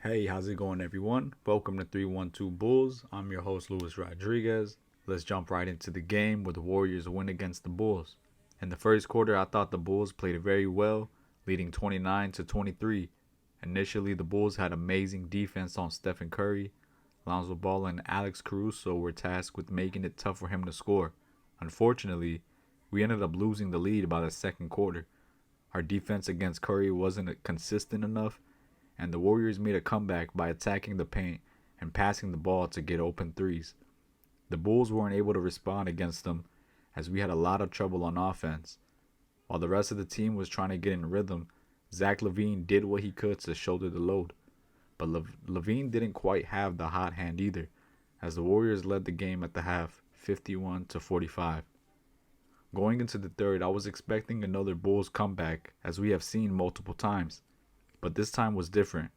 Hey, how's it going, everyone? Welcome to 312 Bulls. I'm your host, Luis Rodriguez. Let's jump right into the game where the Warriors win against the Bulls. In the first quarter, I thought the Bulls played very well, leading 29 to 23. Initially, the Bulls had amazing defense on Stephen Curry. Lonzo Ball and Alex Caruso were tasked with making it tough for him to score. Unfortunately, we ended up losing the lead by the second quarter. Our defense against Curry wasn't consistent enough, and the Warriors made a comeback by attacking the paint and passing the ball to get open threes. The Bulls weren't able to respond against them as we had a lot of trouble on offense. While the rest of the team was trying to get in rhythm, Zach LaVine did what he could to shoulder the load. But LaVine didn't quite have the hot hand either, as the Warriors led the game at the half, 51 to 45. Going into the third, I was expecting another Bulls comeback, as we have seen multiple times. But this time was different.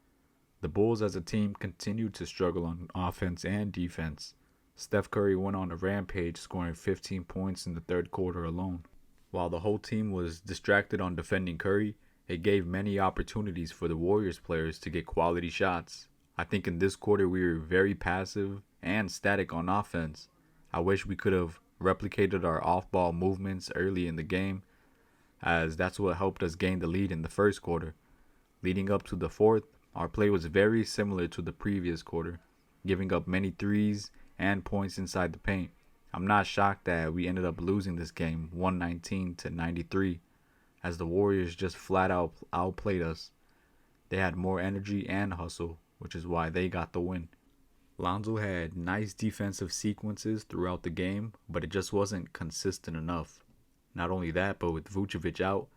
The Bulls as a team continued to struggle on offense and defense. Steph Curry went on a rampage, scoring 15 points in the third quarter alone. While the whole team was distracted on defending Curry, it gave many opportunities for the Warriors players to get quality shots. I think in this quarter we were very passive and static on offense. I wish we could have replicated our off ball movements early in the game, as that's what helped us gain the lead in the first quarter. Leading up to the fourth, our play was very similar to the previous quarter, giving up many threes and points inside the paint. I'm not shocked that we ended up losing this game 119 to 93, as the Warriors just flat out outplayed us. They had more energy and hustle, which is why they got the win. Lonzo had nice defensive sequences throughout the game, but it just wasn't consistent enough. Not only that, but with Vucevic out,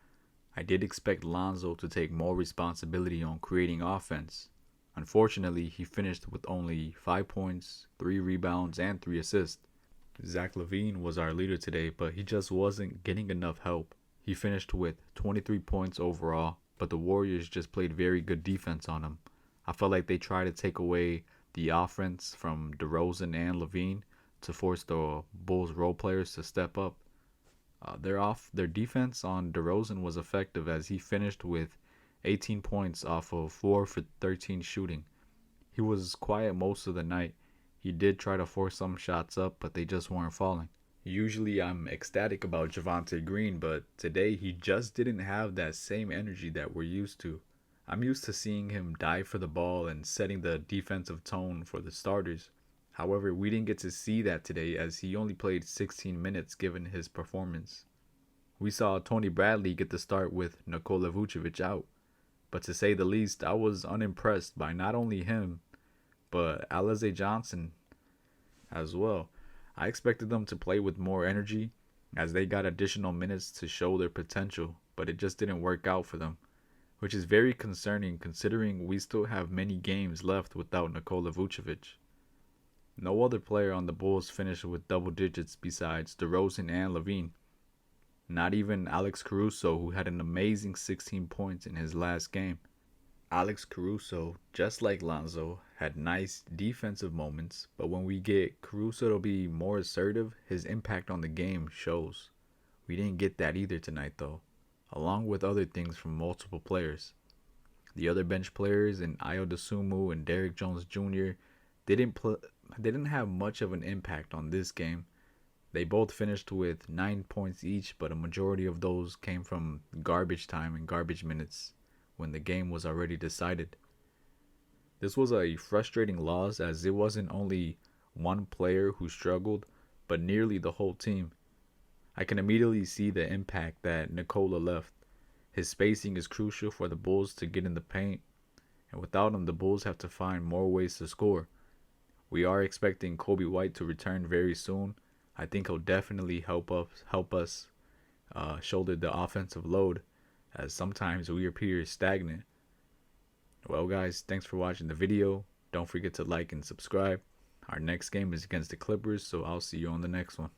I did expect Lonzo to take more responsibility on creating offense. Unfortunately, he finished with only 5 points, 3 rebounds, and 3 assists. Zach LaVine was our leader today, but he just wasn't getting enough help. He finished with 23 points overall, but the Warriors just played very good defense on him. I felt like they tried to take away the offense from DeRozan and LaVine to force the Bulls role players to step up. Their defense on DeRozan was effective as he finished with 18 points off of 4 for 13 shooting. He was quiet most of the night. He did try to force some shots up, but they just weren't falling. Usually I'm ecstatic about Javonte Green, but today he just didn't have that same energy that we're used to. I'm used to seeing him dive for the ball and setting the defensive tone for the starters. However, we didn't get to see that today as he only played 16 minutes given his performance. We saw Tony Bradley get the start with Nikola Vucevic out, but to say the least, I was unimpressed by not only him, but Alize Johnson as well. I expected them to play with more energy as they got additional minutes to show their potential, but it just didn't work out for them, which is very concerning considering we still have many games left without Nikola Vucevic. No other player on the Bulls finished with double digits besides DeRozan and LaVine. Not even Alex Caruso, who had an amazing 16 points in his last game. Alex Caruso, just like Lonzo, had nice defensive moments, but when we get Caruso to be more assertive, his impact on the game shows. We didn't get that either tonight, though, along with other things from multiple players. The other bench players in Ayo Dosunmu and Derrick Jones Jr. Didn't have much of an impact on this game. They both finished with 9 points each, but a majority of those came from garbage time and garbage minutes when the game was already decided. This was a frustrating loss as it wasn't only one player who struggled, but nearly the whole team. I can immediately see the impact that Nikola left. His spacing is crucial for the Bulls to get in the paint, and without him, the Bulls have to find more ways to score. We are expecting Kobe White to return very soon. I think he'll definitely help us shoulder the offensive load, as sometimes we appear stagnant. Well, guys, thanks for watching the video. Don't forget to like and subscribe. Our next game is against the Clippers, so I'll see you on the next one.